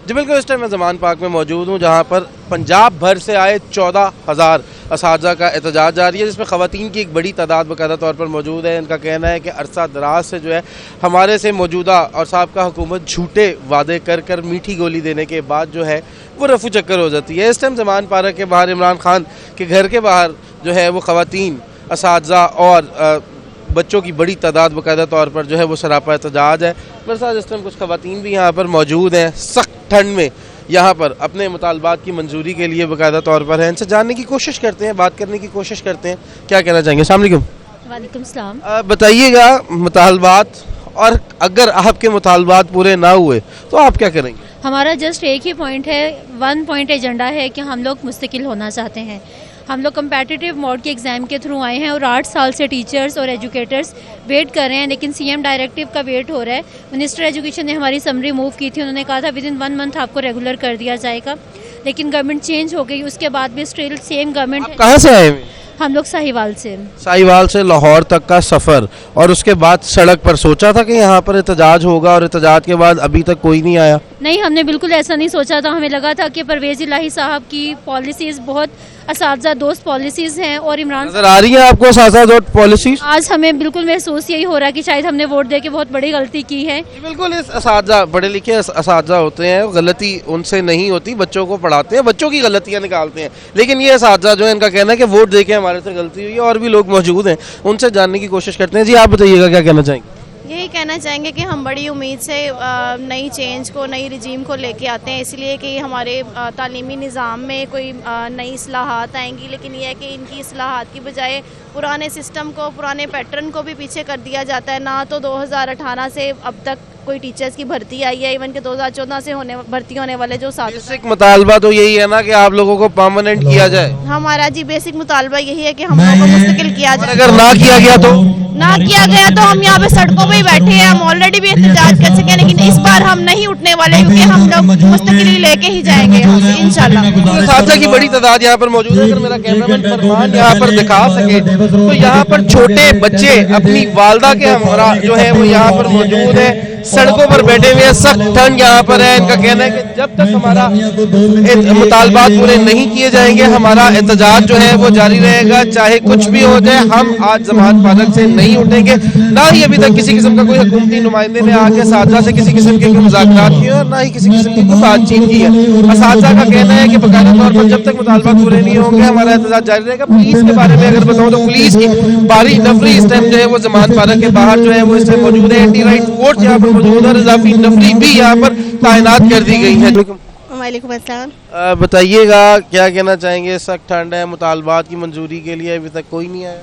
जी बिल्कुल, इस टाइम मैं ज़मान पार्क में मौजूद हूँ जहाँ पर पंजाब भर से आए 14,000 असातिज़ा का एहतजाज जारी है, जिसमें ख़वातीन की एक बड़ी तादाद बाकायदा तौर पर मौजूद है। इनका कहना है कि अरसा दराज से जो है हमारे से मौजूदा और साबका हुकूमत झूठे वादे कर कर मीठी गोली देने के बाद जो है वो रफू चक्कर हो जाती है। इस टाइम ज़मान पार्क के बाहर इमरान खान के घर के बाहर जो है वो ख़वातीन, असातिज़ा और बच्चों की बड़ी तादाद बाकायदा तौर पर जो है वो सरापा एहतजाज है। मेरे साथ इस टाइम कुछ ख़वातीन भी यहाँ पर मौजूद हैं, सख्त ठंड में यहाँ पर अपने मुतालबात की मंजूरी के लिए बाकायदा तौर पर है। इनसे जानने की कोशिश करते हैं, बात करने की कोशिश करते हैं, क्या कहना चाहेंगे। अस्सलाम वालेकुम। वालेकुम सलाम। बताइएगा मुतालबात, और अगर आपके मुतालबात पूरे ना हुए तो आप क्या करेंगे। हमारा जस्ट एक ही पॉइंट है, 1 पॉइंट एजेंडा है कि हम लोग मुस्तकिल होना चाहते हैं। हम लोग कंपेटिटिव मोड के एग्ज़ाम के थ्रू आए हैं और 8 साल से टीचर्स और एजुकेटर्स वेट कर रहे हैं, लेकिन सीएम डायरेक्टिव का वेट हो रहा है। मिनिस्टर एजुकेशन ने हमारी समरी मूव की थी, उन्होंने कहा था विदिन 1 मंथ आपको रेगुलर कर दिया जाएगा, लेकिन गवर्नमेंट चेंज हो गई। उसके बाद भी स्टिल सेम गवर्नमेंट। कहाँ से आए। हम लोग साहिवाल से। साहिवाल से लाहौर तक का सफ़र, और उसके बाद सड़क पर सोचा था कि यहाँ पर एहतजाज होगा, और एहतजाज के बाद अभी तक कोई नहीं आया। नहीं, हमने बिल्कुल ऐसा नहीं सोचा था। हमें लगा था कि परवेज़ इलाही साहब की पॉलिसीज़ बहुत असातिज़ा दोस्त पॉलिसीज़ हैं, और इमरान नजर आ रही है आपको असातिज़ा दोस्त पॉलिसीज। आज हमें बिल्कुल महसूस यही हो रहा है कि शायद हमने वोट दे के बहुत बड़ी गलती की है। बिल्कुल, इस असातिज़ा पढ़े लिखे असातिज़ा होते हैं, गलती उनसे नहीं होती, बच्चों को पढ़ाते हैं, बच्चों की गलतियाँ निकालते हैं, लेकिन ये असातिज़ा जो है इनका कहना है कि वोट दे के हमारे से गलती हुई है। और भी लोग मौजूद हैं, उनसे जानने की कोशिश करते हैं। जी आप बताइएगा, क्या कहना चाहेंगे। यही कहना चाहेंगे कि हम बड़ी उम्मीद से नई चेंज को, नई रिजीम को लेके आते हैं, इसलिए कि हमारे तालीमी निज़ाम में कोई नई इस्लाहात आएंगी, लेकिन यह है कि इनकी इस्लाहात की बजाय पुराने सिस्टम को, पुराने पैटर्न को भी पीछे कर दिया जाता है। ना तो 2018 से अब तक कोई टीचर्स की भर्ती आई है, इवन के 2014 से भर्ती होने वाले जो बेसिक मुतालबा तो यही है ना कि आप लोगों को परमानेंट किया जाए। हमारा जी बेसिक मुतालबा यही है कि हम लोगों को मुस्तकिल किया जाए। अगर ना किया गया तो हम यहाँ पे सड़कों पे ही बैठे हैं। हम ऑलरेडी भी एहतजाज कर चुके हैं, लेकिन इस बार हम नहीं उठने वाले, क्योंकि हम लोग मुस्तकिल लेके ही जाएंगे इंशाल्लाह। असातिज़ा की बड़ी तादाद यहाँ पर मौजूद है। अगर मेरा कैमरामैन फरमान यहाँ पर दिखा सके तो यहाँ पर छोटे बच्चे अपनी वालदा के हमरा जो है वो यहाँ पर मौजूद है, सड़कों पर बैठे हुए हैं, सख्त ठंड यहाँ पर है। इनका कहना है कि जब तक हमारा मुतालबात पूरे नहीं किए जाएंगे हमारा एहतजाज जो है वो जारी रहेगा, चाहे कुछ भी हो जाए। हम आज ज़मान पार्क से नहीं उठेंगे, ना ही अभी तक किसी किस्म का कोई हुकूमती नुमाइंदे ने आके असातिज़ा से किसी किस्म के मुज़ाकरात किए, और ना ही किसी किस्म की कोई बातचीत की है। असातिज़ा का कहना है कि बाकायदा तौर पर जब तक मुतालबात पूरे नहीं होंगे हमारा एहतजाज जारी रहेगा। पुलिस के बारे में अगर बताऊँ तो पुलिस की भारी नफरी इस टाइम जो है वो ज़मान पार्क के बाहर जो है वो इस टाइम मौजूद है। एंटी राइट फोर्स यहाँ पर मौजूद है, इजाफी नफरी भी यहाँ पर तैनात कर दी गई है। वालेकुम अस्सलाम। बताइएगा, क्या कहना चाहेंगे। सख्त ठंड है, मुतालबात की मंजूरी के लिए अभी तक कोई नहीं आया।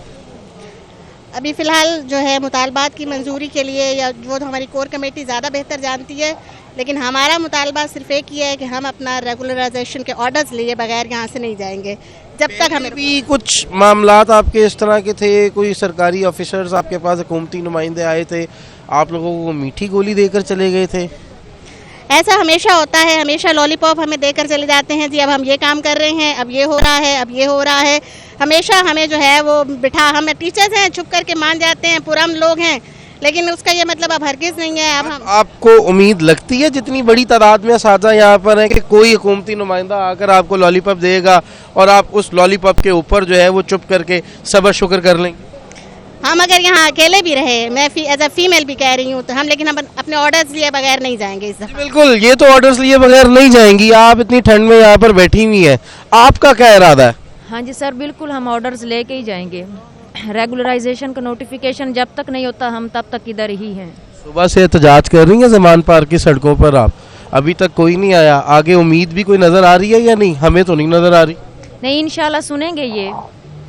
अभी फ़िलहाल जो है मुतालबात की मंजूरी के लिए या वो तो हमारी कोर कमेटी ज़्यादा बेहतर जानती है, लेकिन हमारा मुतालबा सिर्फ एक ही है कि हम अपना रेगुलराइजेशन के ऑर्डर्स लिए बगैर यहाँ से नहीं जाएंगे जब तक हमें। भी कुछ मामलात आपके इस तरह के थे, कोई सरकारी ऑफिसर्स आपके पास, हुकूमती नुमाइंदे आए थे, आप लोगों को मीठी गोली देकर चले गए थे। ऐसा हमेशा होता है, हमेशा लॉलीपॉप हमें देकर चले जाते हैं। जी अब हम ये काम कर रहे हैं, अब ये हो रहा है, अब ये हो रहा है। हमेशा हमें जो है वो बिठा, हम टीचर्स हैं, चुप करके मान जाते हैं, पुरम लोग हैं, लेकिन उसका ये मतलब अब हरगिज़ नहीं है। अब हम आपको उम्मीद लगती है जितनी बड़ी तादाद में असातिज़ा यहाँ पर है कि कोई हुकूमती नुमाइंदा आकर आपको लॉलीपॉप देगा और आप उस लॉलीपॉप के ऊपर जो है वो चुप करके सब्र शुक्र कर लेंगे। हम अगर यहाँ अकेले भी रहे, मैं एज अ फीमेल भी कह रही हूँ, तो हम लेकिन हम अपने ऑर्डर्स लिए बगैर नहीं जाएंगे इस दफ़ा। बिल्कुल, ये तो ऑर्डर्स लिए बगैर नहीं जाएंगी। आप इतनी ठंड में यहाँ पर बैठी हुई हैं, आपका क्या इरादा है। हाँ जी सर, बिल्कुल हम ऑर्डर्स लेके ही जाएंगे। रेगुलराइजेशन का नोटिफिकेशन जब तक नहीं होता हम तब तक इधर ही हैं। सुबह से एहतजाज कर रही हैं ज़मान पार्क की सड़कों पर आप, अभी तक कोई नहीं आया। आगे उम्मीद भी कोई नज़र आ रही है या नहीं। हमें तो नहीं नज़र आ रही। नहीं, इंशाल्लाह सुनेंगे। ये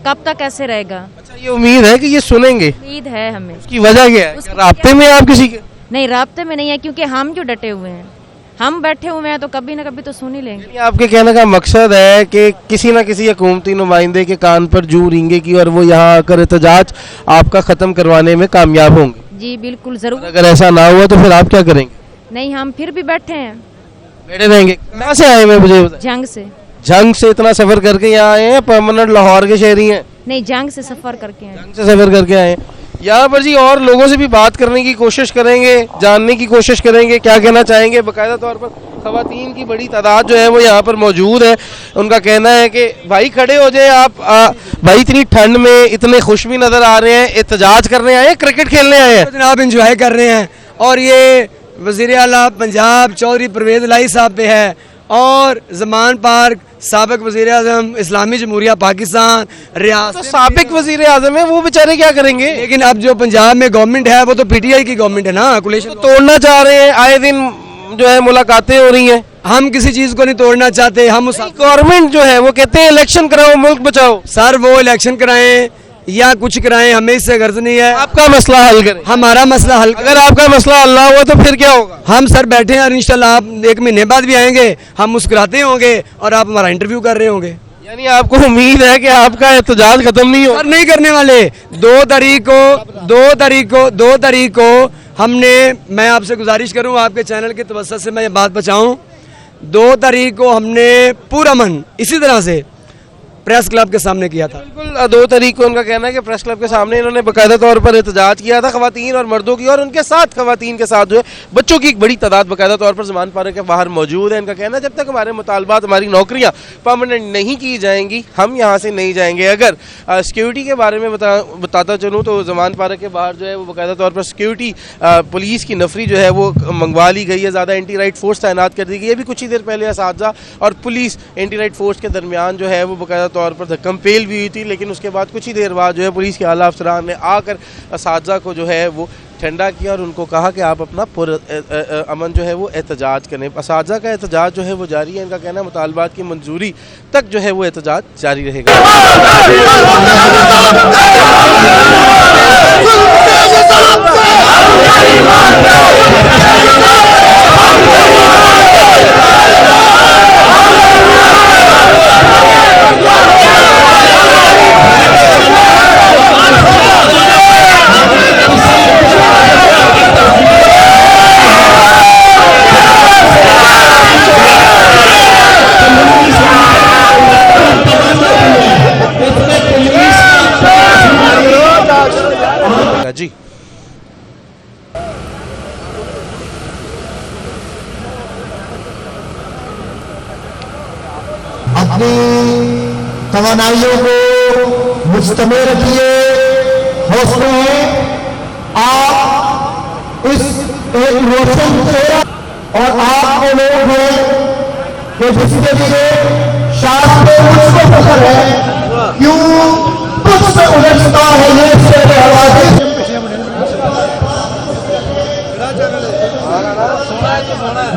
कब तक ऐसे रहेगा। अच्छा, ये उम्मीद है कि ये सुनेंगे। उम्मीद है हमें। उसकी वजह क्या है। राब्ते में आप किसी के नहीं, राब्ते में नहीं है, क्योंकि हम जो डटे हुए हैं, हम बैठे हुए हैं, तो कभी ना कभी तो सुन ही लेंगे। आपके कहने का मकसद है कि किसी न किसी हुकूमती नुमाइंदे के कान पर जू रेंगेगी और वो यहाँ आकर एहतजाज आपका ख़त्म करवाने में कामयाब होंगे। जी बिल्कुल, जरूर। अगर ऐसा ना हुआ तो फिर आप क्या करेंगे। नहीं, हम फिर भी बैठे हैं, बैठे रहेंगे। कहाँ से आए हैं मुझे बताइए। जंग से। जंग से इतना सफ़र करके यहाँ आए हैं, परमानेंट लाहौर के शहरी हैं। नहीं, जंग से सफ़र करके हैं। जंग से सफ़र करके आए हैं। यहाँ पर जी और लोगों से भी बात करने की कोशिश करेंगे, जानने की कोशिश करेंगे क्या कहना चाहेंगे। बाकायदा तौर पर खवातीन की बड़ी तादाद जो है वो यहाँ पर मौजूद है। उनका कहना है कि भाई खड़े हो जाए आप, भाई इतनी ठंड में इतने खुश भी नज़र आ रहे हैं, एहतजाज करने आए हैं, क्रिकेट खेलने आए हैं? जनाब इंजॉय कर रहे हैं और ये वज़ीर आला पंजाब चौधरी परवेज़ इलाही साहब पे है और ज़मान पार्क साबिक वज़ीर आज़म इस्लामी जमहूरिया पाकिस्तान तो रियासत साबिक वज़ीर आज़म है, वो बेचारे क्या करेंगे? लेकिन अब जो पंजाब में गवर्नमेंट है वो तो पीटीआई की गवर्नमेंट है ना, कुलेशन तो तोड़ना चाह रहे हैं, आए दिन जो है मुलाकातें हो रही हैं। हम किसी चीज़ को नहीं तोड़ना चाहते। हम उस गवर्नमेंट जो है वो कहते हैं इलेक्शन कराओ मुल्क बचाओ। सर वो इलेक्शन कराएं या कुछ कराएं, हमें इससे गर्ज नहीं है। आपका मसला हल करें। हमारा मसला हल, अगर आपका मसला हल ना हुआ तो फिर क्या होगा? हम सर बैठे हैं और इंशाल्लाह आप 1 महीने बाद भी आएंगे, हम मुस्कुराते होंगे और आप हमारा इंटरव्यू कर रहे होंगे। यानी आपको उम्मीद है कि आपका एहतजाज खत्म नहीं होगा? सर नहीं करने वाले। 2 तारीख को हमने, मैं आपसे गुजारिश करूं आपके चैनल के तवज्जुह से मैं ये बात बचाऊं, 2 तारीख को हमने पूरा मन इसी तरह से प्रेस क्लब के सामने किया था। बिल्कुल 2 तारीख को उनका कहना है कि प्रेस क्लब के सामने इन्होंने बाकायदा तौर पर एहतजाज किया था, खवातीन और मर्दों की, और उनके साथ खवातीन के साथ जो है बच्चों की एक बड़ी तादाद बाकायदा तौर पर ज़मान पार्क के बाहर मौजूद है। इनका कहना है जब तक हमारे मुतालबात, हमारी नौकरियाँ परमानेंट नहीं की जाएंगी हम यहाँ से नहीं जाएंगे। अगर सिक्योरिटी के बारे में बताता चलूँ तो ज़मान पार्क के बाहर जो है वो बाकायदा तौर पर सिक्योरिटी पुलिस की नफरी जो है वो मंगवा ली गई है, ज़्यादा एंटी राइट फोर्स तैनात कर दी गई है। अभी कुछ ही देर पहले असातिज़ा और पुलिस एंटी राइट फोर्स के दरमियान जो है वो बाकायदा तौर पर धक्कम पेल भी हुई थी, लेकिन उसके बाद कुछ ही देर बाद जो है पुलिस के आला अफसरान ने आकर असातिज़ा को जो है वो ठंडा किया और उनको कहा कि आप अपना अमन जो है वो एहतजाज करें। असातिज़ा का एहतजाज जो है वो जारी है। इनका कहना है मुतालबात की मंजूरी तक जो है वो एहतजाज जारी रहेगा। जी अपनी तवानाइयों को मुस्तमिल रखिए, हौसले आप इस एक रोशन चेहरा और आप वो लोग हैं कि जिसके लिए शास्त्र मुझको पसंद है, क्यों मुझसे उलझता है ये शेर आवाज़। सोना है तो सोना है।